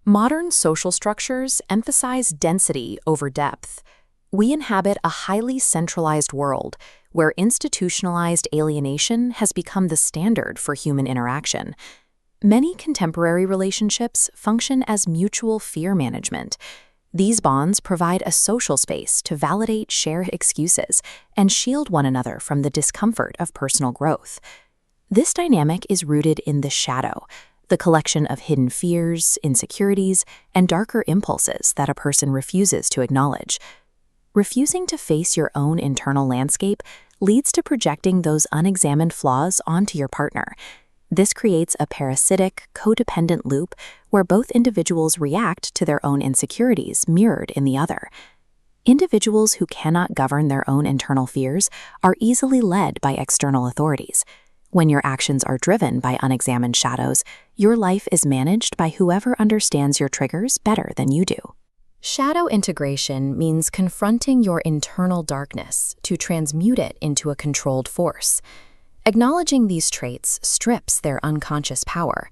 Modern social structures emphasize density over depth. We inhabit a highly centralized world where institutionalized alienation has become the standard for human interaction. Many contemporary relationships function as mutual fear management. These bonds provide a social space to validate shared excuses and shield one another from the discomfort of personal growth. This dynamic is rooted in the shadow, the collection of hidden fears, insecurities, and darker impulses that a person refuses to acknowledge. Refusing to face your own internal landscape leads to projecting those unexamined flaws onto your partner. This creates a parasitic, codependent loop where both individuals react to their own insecurities mirrored in the other. Individuals who cannot govern their own internal fears are easily led by external authorities. When your actions are driven by unexamined shadows, your life is managed by whoever understands your triggers better than you do. Shadow integration means confronting your internal darkness to transmute it into a controlled force. Acknowledging these traits strips their unconscious power.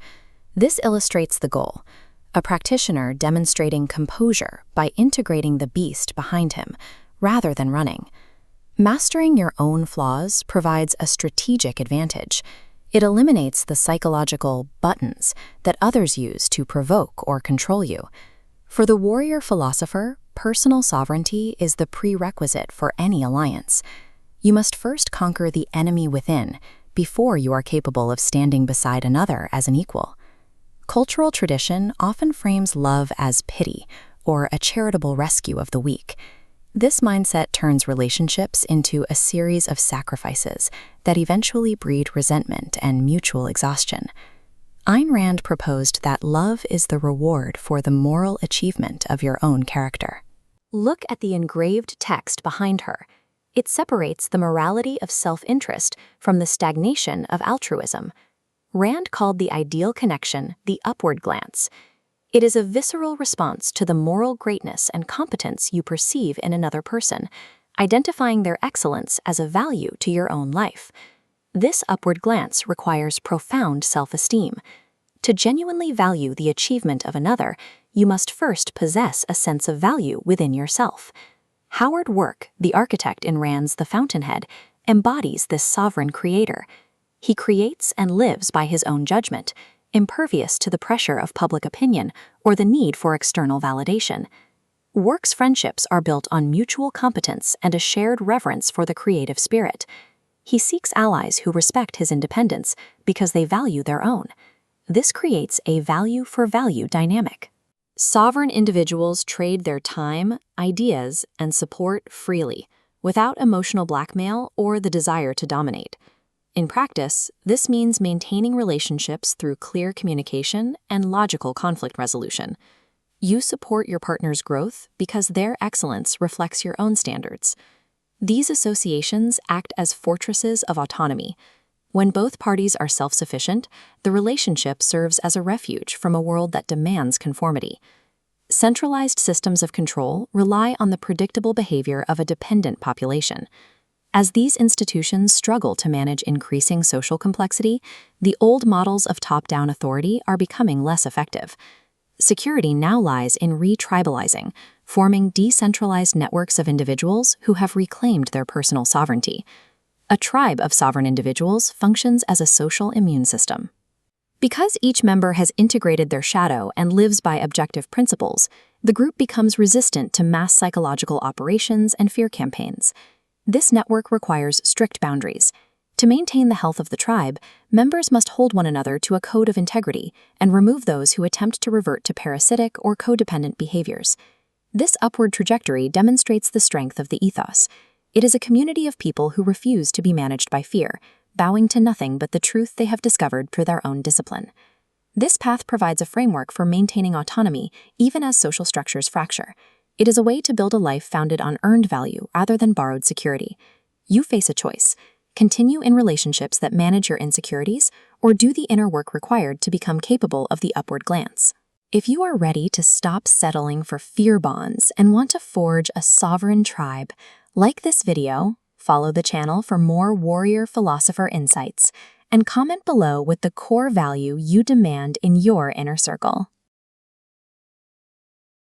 This illustrates the goal: a practitioner demonstrating composure by integrating the beast behind him, rather than running. Mastering your own flaws provides a strategic advantage. It eliminates the psychological buttons that others use to provoke or control you. For the warrior philosopher, personal sovereignty is the prerequisite for any alliance. You must first conquer the enemy within before you are capable of standing beside another as an equal. Cultural tradition often frames love as pity or a charitable rescue of the weak. This mindset turns relationships into a series of sacrifices that eventually breed resentment and mutual exhaustion. Ayn Rand proposed that love is the reward for the moral achievement of your own character. Look at the engraved text behind her. It separates the morality of self-interest from the stagnation of altruism. Rand called the ideal connection the upward glance. It is a visceral response to the moral greatness and competence you perceive in another person, identifying their excellence as a value to your own life. This upward glance requires profound self-esteem. To genuinely value the achievement of another, you must first possess a sense of value within yourself. Howard Work, the architect in Rand's The Fountainhead, embodies this sovereign creator. He creates and lives by his own judgment, impervious to the pressure of public opinion or the need for external validation. Work's friendships are built on mutual competence and a shared reverence for the creative spirit. He seeks allies who respect his independence because they value their own. This creates a value-for-value dynamic. Sovereign individuals trade their time, ideas, and support freely, without emotional blackmail or the desire to dominate. In practice, this means maintaining relationships through clear communication and logical conflict resolution. You support your partner's growth because their excellence reflects your own standards. These associations act as fortresses of autonomy. When both parties are self-sufficient, the relationship serves as a refuge from a world that demands conformity. Centralized systems of control rely on the predictable behavior of a dependent population. As these institutions struggle to manage increasing social complexity, the old models of top-down authority are becoming less effective. Security now lies in re-tribalizing, forming decentralized networks of individuals who have reclaimed their personal sovereignty. A tribe of sovereign individuals functions as a social immune system. Because each member has integrated their shadow and lives by objective principles, the group becomes resistant to mass psychological operations and fear campaigns. This network requires strict boundaries. To maintain the health of the tribe, members must hold one another to a code of integrity and remove those who attempt to revert to parasitic or codependent behaviors. This upward trajectory demonstrates the strength of the ethos. It is a community of people who refuse to be managed by fear, bowing to nothing but the truth they have discovered through their own discipline. This path provides a framework for maintaining autonomy even as social structures fracture. It is a way to build a life founded on earned value rather than borrowed security. You face a choice: continue in relationships that manage your insecurities, or do the inner work required to become capable of the upward glance. If you are ready to stop settling for fear bonds and want to forge a sovereign tribe, like this video, follow the channel for more warrior philosopher insights, and comment below with the core value you demand in your inner circle.